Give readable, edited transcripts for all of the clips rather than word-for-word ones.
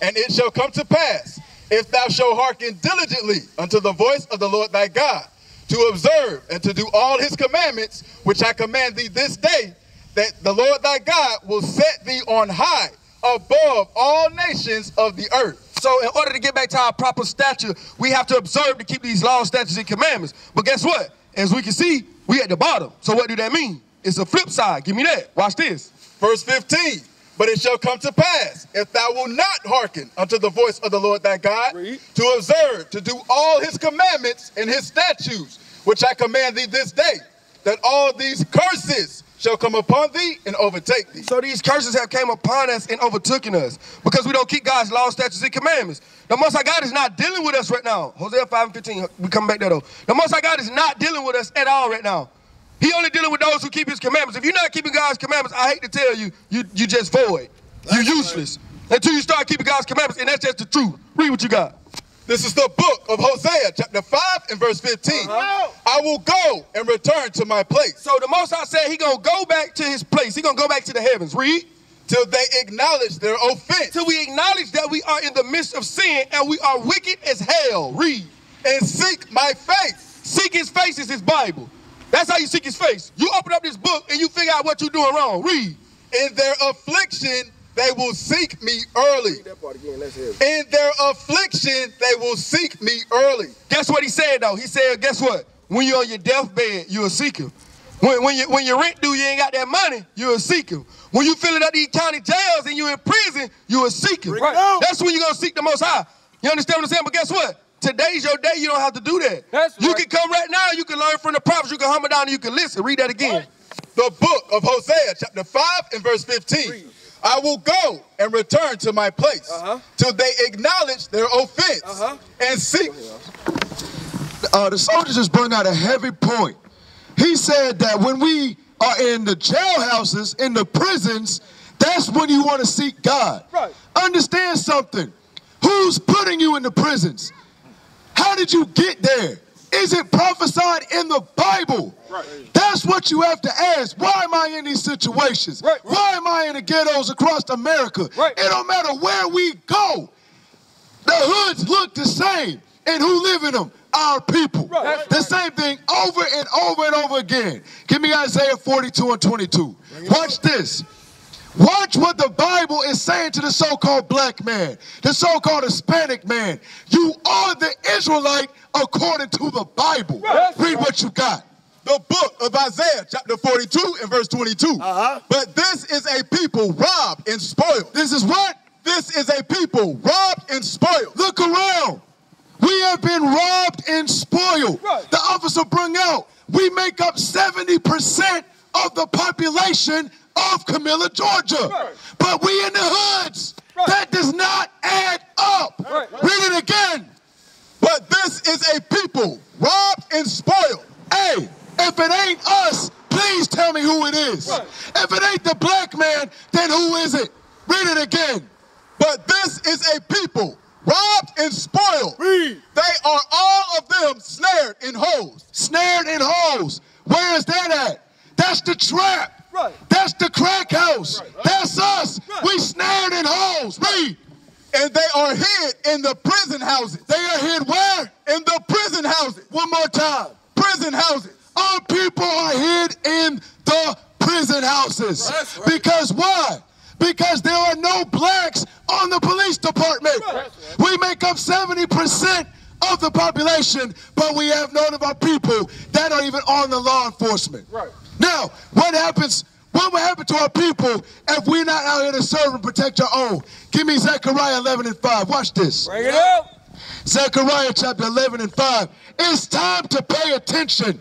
And it shall come to pass, if thou shalt hearken diligently unto the voice of the Lord thy God, to observe and to do all his commandments, which I command thee this day, that the Lord thy God will set thee on high above all nations of the earth. So in order to get back to our proper stature, we have to observe to keep these laws, statutes, and commandments. But guess what? As we can see, we at the bottom. So what do that mean? It's a flip side. Give me that. Watch this. Verse 15. But it shall come to pass, if thou wilt not hearken unto the voice of the Lord thy God, to observe, to do all his commandments and his statutes, which I command thee this day, that all these curses shall come upon thee and overtake thee. So these curses have came upon us and overtaken us because we don't keep God's laws, statutes, and commandments. The Most High God is not dealing with us right now. Hosea 5:15, we come back there though. The Most High God is not dealing with us at all right now. He only dealing with those who keep his commandments. If you're not keeping God's commandments, I hate to tell you, you just void. You're useless until you start keeping God's commandments, and that's just the truth. Read what you got. This is the book of Hosea, chapter 5 and verse 15. I will go and return to my place. So the Most High said he going to go back to his place. He going to go back to the heavens. Read. Till they acknowledge their offense. Till we acknowledge that we are in the midst of sin and we are wicked as hell. Read. And seek my face. Seek his face is his Bible. That's how you seek his face. You open up this book and you figure out what you're doing wrong. Read. In their affliction, they will seek me early. Read that part again. Let's hear it. In their affliction, they will seek me early. Guess what he said, though? He said, guess what? When you're on your deathbed, you'll seek him. When your rent due, you ain't got that money, you'll seek him. When you filling up these county jails and you're in prison, you'll seek him. Right. That's when you're going to seek the Most High. You understand what I'm saying? But guess what? Today's your day. You don't have to do that. You can come right now. You can learn from the prophets. You can humble down and you can listen. Read that again. The book of Hosea, chapter 5 and verse 15. Read. I will go and return to my place till they acknowledge their offense and seek. The soldier just brought out a heavy point. He said that when we are in the jailhouses, in the prisons, that's when you want to seek God. Right. Understand something. Who's putting you in the prisons? How did you get there? Is it prophesied in the Bible? Right. That's what you have to ask. Why am I in these situations? Right. Why am I in the ghettos across America? Right. It don't matter where we go. The hoods look the same. And who live in them? Our people. Right. The same thing over and over and over again. Give me Isaiah 42 and 22. Watch this. Watch what the Bible is saying to the so-called black man, the so-called Hispanic man. You are the Israelite according to the Bible. Right. Read what you got. The book of Isaiah, chapter 42 and verse 22. But this is a people robbed and spoiled. This is what? This is a people robbed and spoiled. Look around. We have been robbed and spoiled. Right. The officer brought out, we make up 70% of the population of Camilla, Georgia. Right. But we in the hoods. Right. That does not add up. Right. Read it again. But this is a people robbed and spoiled. Hey, if it ain't us, please tell me who it is. Right. If it ain't the black man, then who is it? Read it again. But this is a people robbed and spoiled. Read. They are all of them snared in holes. Snared in holes. Where is that at? That's the trap. Right. That's the crack house. Right. That's us. Right. We snared in holes. Read. And they are hid in the prison houses. They are hid where? In the prison houses. One more time. Prison houses. Our people are hid in the prison houses. Right. Because why? Because there are no blacks on the police department. Right. We make up 70% of the population, but we have none of our people that are even on the law enforcement. Right. Now, what will happen to our people if we're not out here to serve and protect our own? Give me Zechariah 11 and 5. Watch this. Bring it up. Zechariah chapter 11 and 5. It's time to pay attention.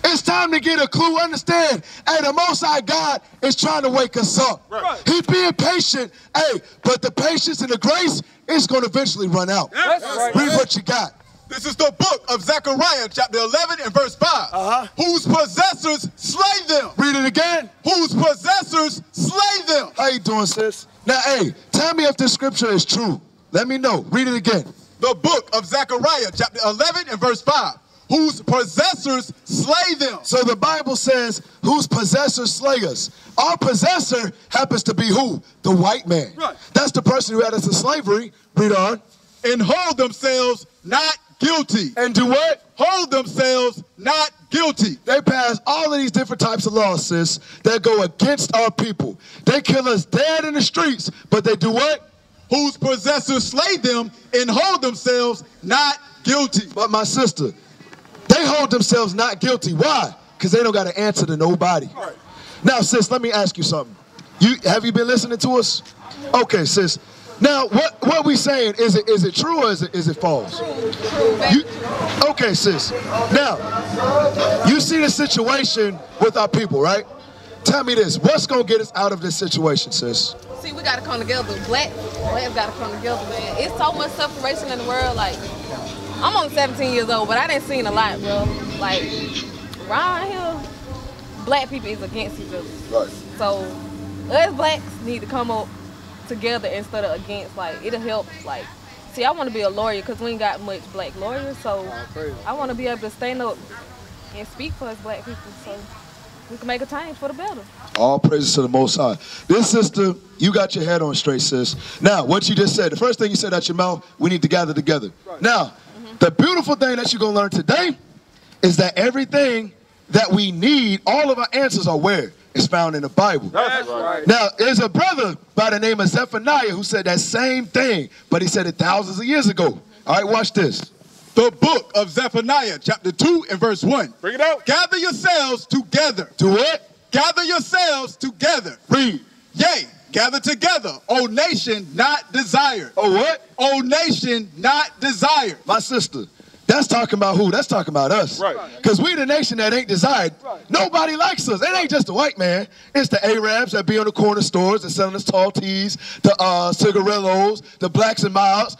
It's time to get a clue. Understand, hey, the Most High God is trying to wake us up. Right. He's being patient. Hey, but the patience and the grace is going to eventually run out. That's right. Read what you got. This is the book of Zechariah, chapter 11 and verse 5. Whose possessors slay them. Read it again. Whose possessors slay them. How you doing, sis? Now, hey, tell me if this scripture is true. Let me know. Read it again. The book of Zechariah, chapter 11 and verse 5. whose possessors slay them. So the Bible says, whose possessors slay us. Our possessor happens to be who? The white man. Right. That's the person who had us in slavery. Read on. And hold themselves not guilty. And do what? Hold themselves not guilty. They pass all of these different types of laws, sis, that go against our people. They kill us dead in the streets, but they do what? Whose possessors slay them and hold themselves not guilty. But my sister, they hold themselves not guilty. Why? Because they don't got an answer to nobody. Right. Now, sis, let me ask you something. Have you been listening to us? Okay, sis. Now, what we saying, is it true or is it false? Okay, sis. Now, you see the situation with our people, right? Tell me this. What's going to get us out of this situation, sis? See, we got to come together. Blacks got to come together, man. It's so much separation in the world. Like, I'm only 17 years old, but I done seen a lot, bro. Like, around here, black people is against each other. Right. So, us blacks need to come up together instead of against. Like, it'll help. Like, see, I want to be a lawyer because we ain't got much black lawyers. So, I want to be able to stand up and speak for us black people so we can make a change for the better. All praises to the Most High. This sister, you got your head on straight, sis. Now, what you just said, the first thing you said out your mouth, we need to gather together. Right. Now, the beautiful thing that you're going to learn today is that everything that we need, all of our answers are where? It's found in the Bible. That's right. Now, there's a brother by the name of Zephaniah who said that same thing, but he said it thousands of years ago. All right, watch this. The book of Zephaniah, chapter 2 and verse 1. Bring it out. Gather yourselves together. Do what? Gather yourselves together. Read. Yea, gather together, O nation not desired. Oh, what? O nation not desired. My sister, that's talking about who? That's talking about us. Right. Because we the nation that ain't desired. Right. Nobody likes us. It ain't just the white man. It's the Arabs that be on the corner stores that selling us tall teas, the cigarillos, the blacks and miles.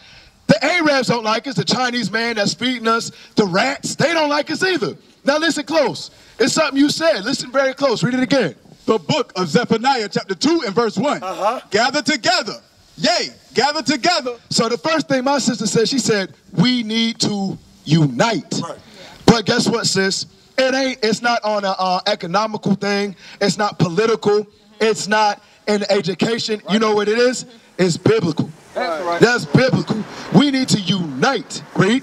The Arabs don't like us. The Chinese man that's feeding us, the rats, they don't like us either. Now listen close. It's something you said. Listen very close. Read it again. The book of Zephaniah, chapter 2 and verse 1. Gather together. Yea, gather together. So the first thing my sister said, she said, we need to unite. Right. But guess what, sis? It's not on an economical thing. It's not political. It's not in education. Right. You know what it is? It's biblical. That's right. That's biblical. We need to unite. Read.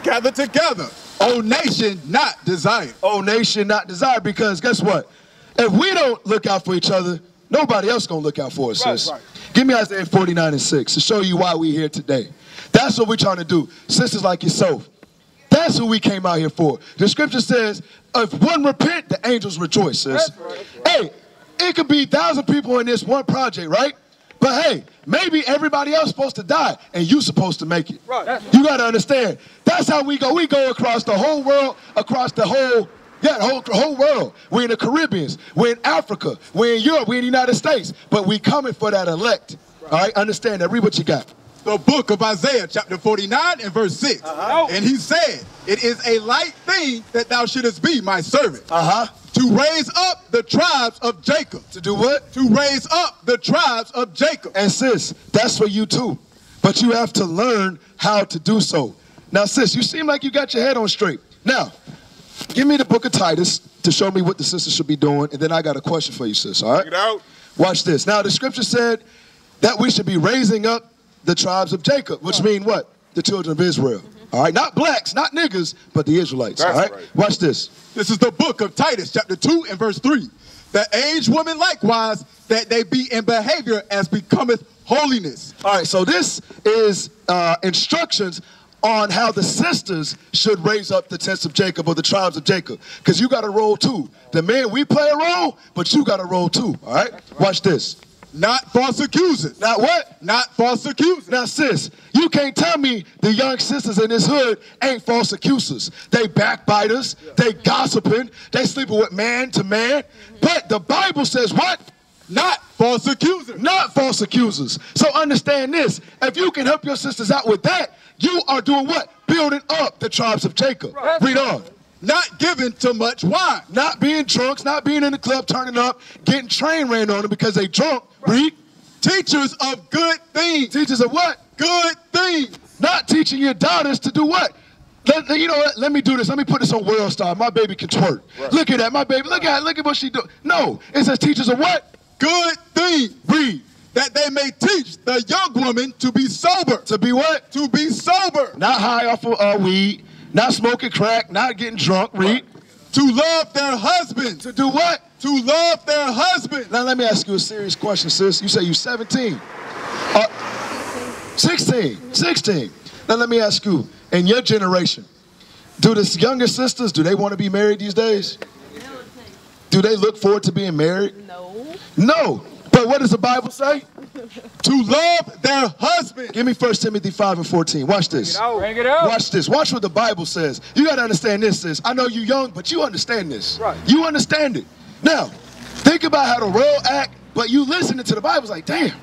Gather together. O nation not desired. O nation not desired, because guess what? If we don't look out for each other, nobody else gonna look out for us, sis. Right. Give me Isaiah 49 and 6 to show you why we're here today. That's what we're trying to do. Sisters like yourself. That's who we came out here for. The scripture says, if one repent, the angels rejoice, sis. Right. Hey, it could be 1,000 people in this one project, right? But hey, maybe everybody else supposed to die and you supposed to make it. Right. You got to understand. That's how we go. We go across the whole world, across the whole world. We're in the Caribbean. We're in Africa. We're in Europe. We're in the United States. But we coming for that elect. Right. All right, understand that. Read what you got. The book of Isaiah, chapter 49 and verse 6. And he said, it is a light thing that thou shouldest be my servant. To raise up the tribes of Jacob. To do what? To raise up the tribes of Jacob. And sis, that's for you too. But you have to learn how to do so. Now sis, you seem like you got your head on straight. Now, give me the book of Titus to show me what the sisters should be doing. And then I got a question for you, sis, all right? Bring it out. Watch this. Now, the scripture said that we should be raising up the tribes of Jacob, which mean what? The children of Israel. All right, not blacks, not niggas, but the Israelites. That's all right? Watch this. This is the book of Titus, chapter 2 and verse 3. The aged women likewise, that they be in behavior as becometh holiness. All right, so this is instructions on how the sisters should raise up the tents of Jacob or the tribes of Jacob. Because you got a role too. The men, we play a role, but you got a role too. All right, watch this. Not false accusers. Not what? Not false accusers. Now, sis, you can't tell me the young sisters in this hood ain't false accusers. They backbiters, they gossiping, they sleeping with man to man. But the Bible says what? Not false accusers. Not false accusers. So understand this. If you can help your sisters out with that, you are doing what? Building up the tribes of Jacob. Right. Read on. Not given to much wine. Not being drunks, not being in the club, turning up, getting train ran on them because they drunk. Read. Teachers of good things. Teachers of what? Good things. Not teaching your daughters to do what? You know what? Let me do this. Let me put this on World Star. My baby can twerk. Right. Look at that. My baby. Look at what she do. No. It says teachers of what? Good thing. Read. That they may teach the young woman to be sober. To be what? To be sober. Not high off of weed. Not smoking crack. Not getting drunk. Read. To love their husbands. To do what? To love their husbands. Now let me ask you a serious question, sis. You say you're 17. 16. Now let me ask you, in your generation, do the younger sisters, do they want to be married these days? Do they look forward to being married? No. No. But what does the Bible say? To love their husband. Give me 1 Timothy 5:14. Watch this. Bring it out. Watch this. Watch what the Bible says. You got to understand this, sis. I know you're young, but you understand this. Right. You understand it. Now, think about how the world act, but you listening to the Bible, it's like, damn,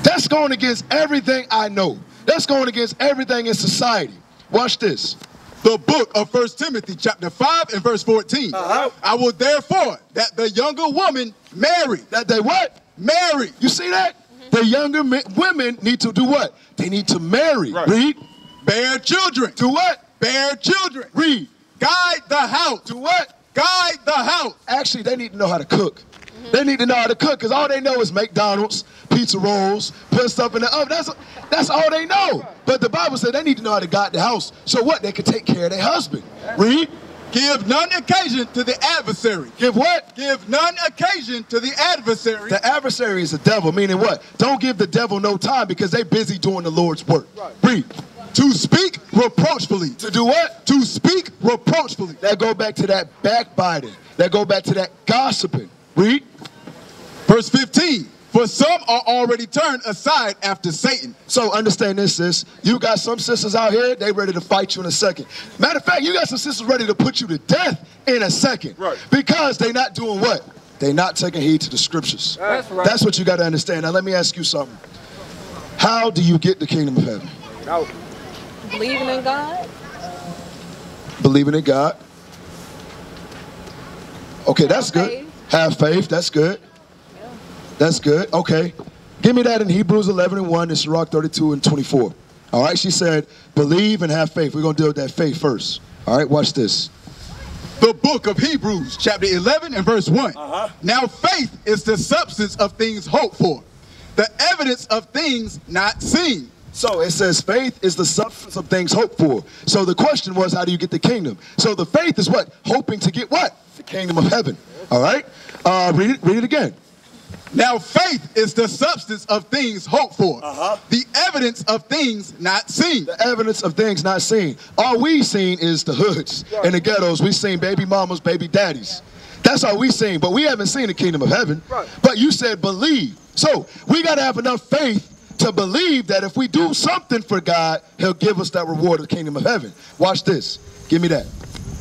that's going against everything I know. That's going against everything in society. Watch this. The book of 1 Timothy chapter 5 and verse 14. I will therefore that the younger woman marry. That they what? Marry. You see that? The younger women need to do what? They need to marry. Right. Read. Bear children. Do what? Bear children. Read. Guide the house. Do what? Guide the house. Actually, they need to know how to cook. They need to know how to cook because all they know is McDonald's, pizza rolls, put stuff in the oven. That's all they know. But the Bible said they need to know how to guide the house. So what? They can take care of their husband. Read. Give none occasion to the adversary. Give what? Give none occasion to the adversary. The adversary is the devil, meaning what? Don't give the devil no time because they busy doing the Lord's work. Right. Read. To speak reproachfully. To do what? To speak reproachfully. That go back to that backbiting. That go back to that gossiping. Read. Verse 15. For some are already turned aside after Satan. So understand this, sis. You got some sisters out here, they ready to fight you in a second. Matter of fact, you got some sisters ready to put you to death in a second. Right. Because they not doing what? They not taking heed to the scriptures. That's right. That's what you got to understand. Now let me ask you something. How do you get the kingdom of heaven? No. Believing in God. Believing in God. Okay, that's good. Have faith, that's good. That's good. Okay. Give me that in Hebrews 11:1 and Sirach 32:24. All right. She said, believe and have faith. We're going to deal with that faith first. All right. Watch this. The book of Hebrews, chapter 11 and verse 1. Now faith is the substance of things hoped for, the evidence of things not seen. So it says faith is the substance of things hoped for. So the question was, how do you get the kingdom? So the faith is what? Hoping to get what? The kingdom of heaven. All right. Read it again. Now faith is the substance of things hoped for, the evidence of things not seen. The evidence of things not seen. All we seen is the hoods and the ghettos. We seen baby mamas, baby daddies. That's all we seen, but we haven't seen the kingdom of heaven. Right. But you said believe. So we got to have enough faith to believe that if we do something for God, he'll give us that reward of the kingdom of heaven. Watch this. Give me that.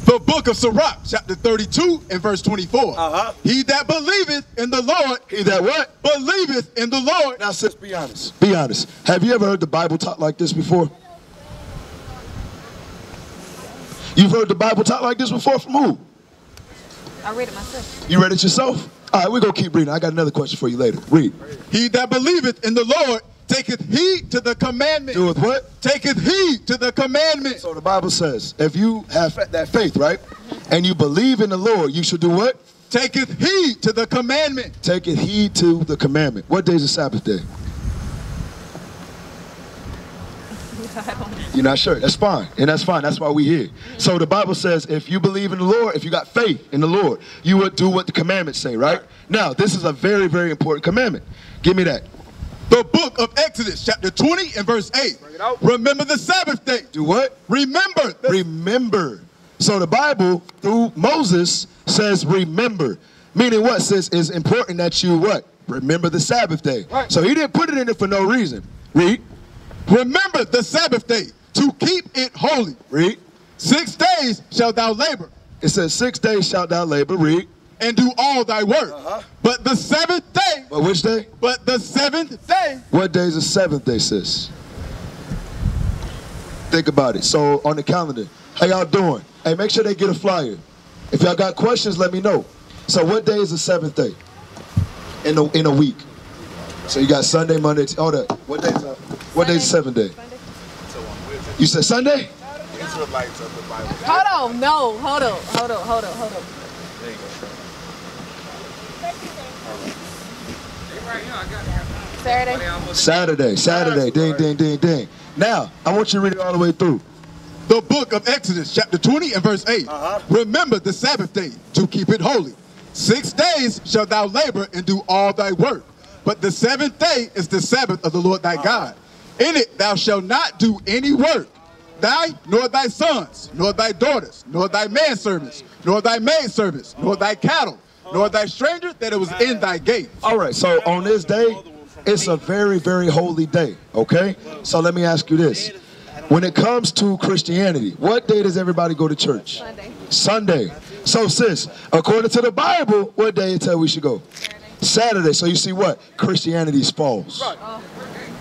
The book of Sirach, chapter 32 and verse 24. He that believeth in the Lord. He that what? Believeth in the Lord. Now, sis, be honest. Be honest. Have you ever heard the Bible taught like this before? You've heard the Bible taught like this before from who? I read it myself. You read it yourself? All right, we're going to keep reading. I got another question for you later. Read. He that believeth in the Lord taketh heed to the commandment. Do with what? Taketh heed to the commandment. So the Bible says, if you have that faith, right, and you believe in the Lord, you should do what? Taketh heed to the commandment. Taketh heed to the commandment. What day is the Sabbath day? You're not sure. That's fine. And that's fine. That's why we're here. So the Bible says, if you believe in the Lord, if you got faith in the Lord, you would do what the commandments say, right? Now, this is a very, very important commandment. Give me that. The book of Exodus, chapter 20 and verse 8. Remember the Sabbath day. Do what? Remember. Remember. So the Bible, through Moses, says remember. Meaning what, sis? It's important that you what? Remember the Sabbath day. Right. So he didn't put it in there for no reason. Read. Remember the Sabbath day to keep it holy. Read. 6 days shalt thou labor. It says 6 days shalt thou labor. Read. And do all thy work. But the seventh day. But which day? But the seventh day. What day is the seventh day, sis? Think about it. So on the calendar, how y'all doing? Hey, make sure they get a flyer. If y'all got questions, let me know. So what day is the seventh day? In a week. So you got Sunday, Monday, all that. What day is the seventh day? You said Sunday? Israelites of the Bible. Hold on, no, hold up. There you go. Saturday. Ding. Now, I want you to read it all the way through. The book of Exodus, chapter 20 and verse 8. Remember the Sabbath day to keep it holy. 6 days shalt thou labor and do all thy work. But the 7th day is the Sabbath of the Lord thy God. In it thou shalt not do any work, thy, nor thy sons, nor thy daughters, nor thy manservants, nor thy maidservants, nor thy cattle, nor thy stranger that it was in thy gate. All right, so on this day, it's a very, very holy day, okay? So let me ask you this. When it comes to Christianity, what day does everybody go to church? Sunday. So sis, according to the Bible, what day it tell we should go? Saturday. So you see what? Christianity's false.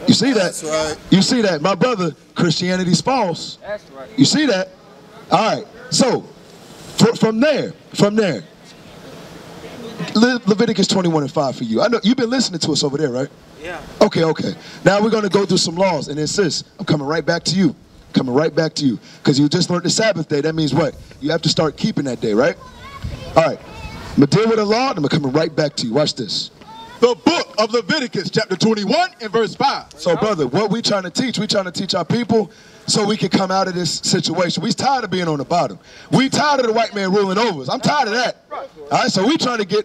You see that? That's right. You see that? My brother, Christianity's false. That's right. You see that? All right. So from there, Leviticus 21:5 for you. I know you've been listening to us over there, right? Yeah. Okay. Now we're going to go through some laws. And then sis, I'm coming right back to you. Because you just learned the Sabbath day. That means what? You have to start keeping that day, right? All right. I'm going to deal with the law, and I'm coming right back to you. Watch this. The book of Leviticus, chapter 21 and verse 5. So, brother, what we trying to teach? We trying to teach our people so we can come out of this situation. We tired of being on the bottom. We tired of the white man ruling over us. I'm tired of that. All right, so we trying to get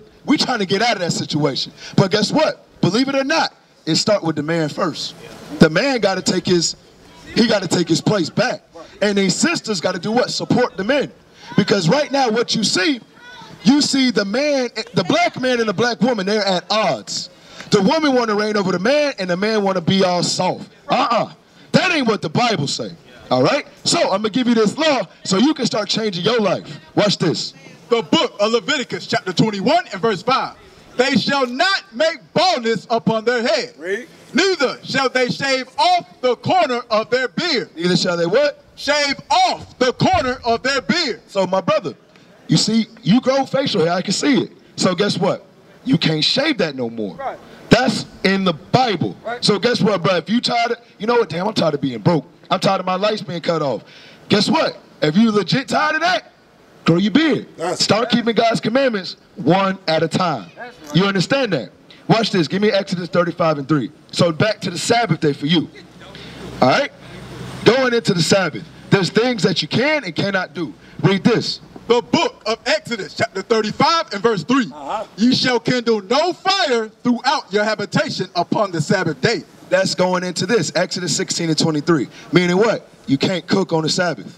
out of that situation. But guess what? Believe it or not, it start with the man first. The man got to take his place back. And these sisters got to do what? Support the men. Because right now what you see the man, the black man and the black woman, they're at odds. The woman want to reign over the man, and the man want to be all soft. That ain't what the Bible say. All right? So I'm going to give you this law so you can start changing your life. Watch this. The book of Leviticus, chapter 21 and verse 5. They shall not make baldness upon their head. Read. Neither shall they shave off the corner of their beard. Neither shall they what? Shave off the corner of their beard. So my brother, you see, you grow facial hair, I can see it. So guess what? You can't shave that no more. Right. That's in the Bible. Right. So guess what, bro? If you tired of, you know what, damn, I'm tired of being broke. I'm tired of my lights being cut off. Guess what? If you legit tired of that, grow your beard. Start keeping God's commandments one at a time. Right. You understand that? Watch this. Give me Exodus 35:3. So back to the Sabbath day for you. All right? Going into the Sabbath, there's things that you can and cannot do. Read this. The book of Exodus, chapter 35 and verse 3. Ye shall kindle no fire throughout your habitation upon the Sabbath day. That's going into this. Exodus 16:23. Meaning what? You can't cook on the Sabbath.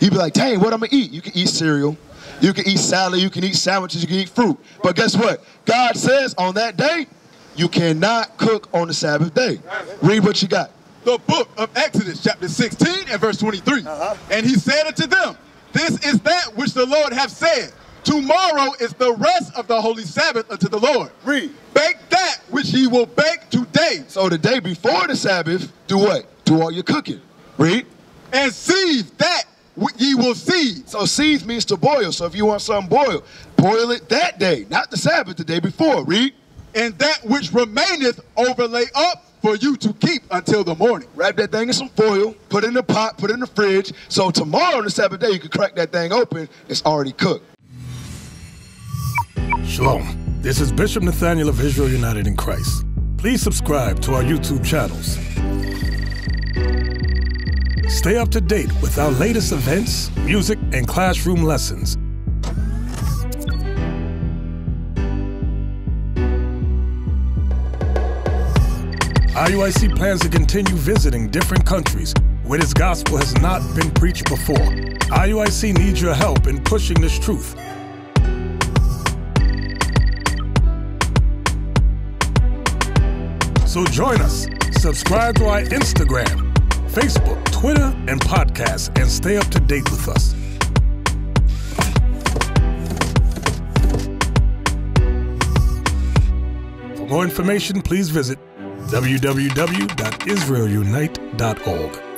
You be like, dang, what I'm going to eat? You can eat cereal. You can eat salad. You can eat sandwiches. You can eat fruit. But guess what? God says on that day, you cannot cook on the Sabbath day. Read what you got. The book of Exodus, chapter 16 and verse 23. And he said unto them, this is that which the Lord hath said. Tomorrow is the rest of the holy Sabbath unto the Lord. Read. Bake that which ye will bake today. So the day before the Sabbath, do what? Do all your cooking. Read. And seethe that ye will seethe. So seethe means to boil. So if you want something boiled, boil it that day, not the Sabbath, the day before. Read. And that which remaineth overlay up for you to keep until the morning. Wrap that thing in some foil, put it in the pot, put it in the fridge. So tomorrow on the Sabbath day, you can crack that thing open. It's already cooked. Shalom. This is Bishop Nathaniel of Israel United in Christ. Please subscribe to our YouTube channels. Stay up to date with our latest events, music, and classroom lessons. IUIC plans to continue visiting different countries where this gospel has not been preached before. IUIC needs your help in pushing this truth. So join us, subscribe to our Instagram, Facebook, Twitter, and podcasts, and stay up to date with us. For more information, please visit www.israelunite.org.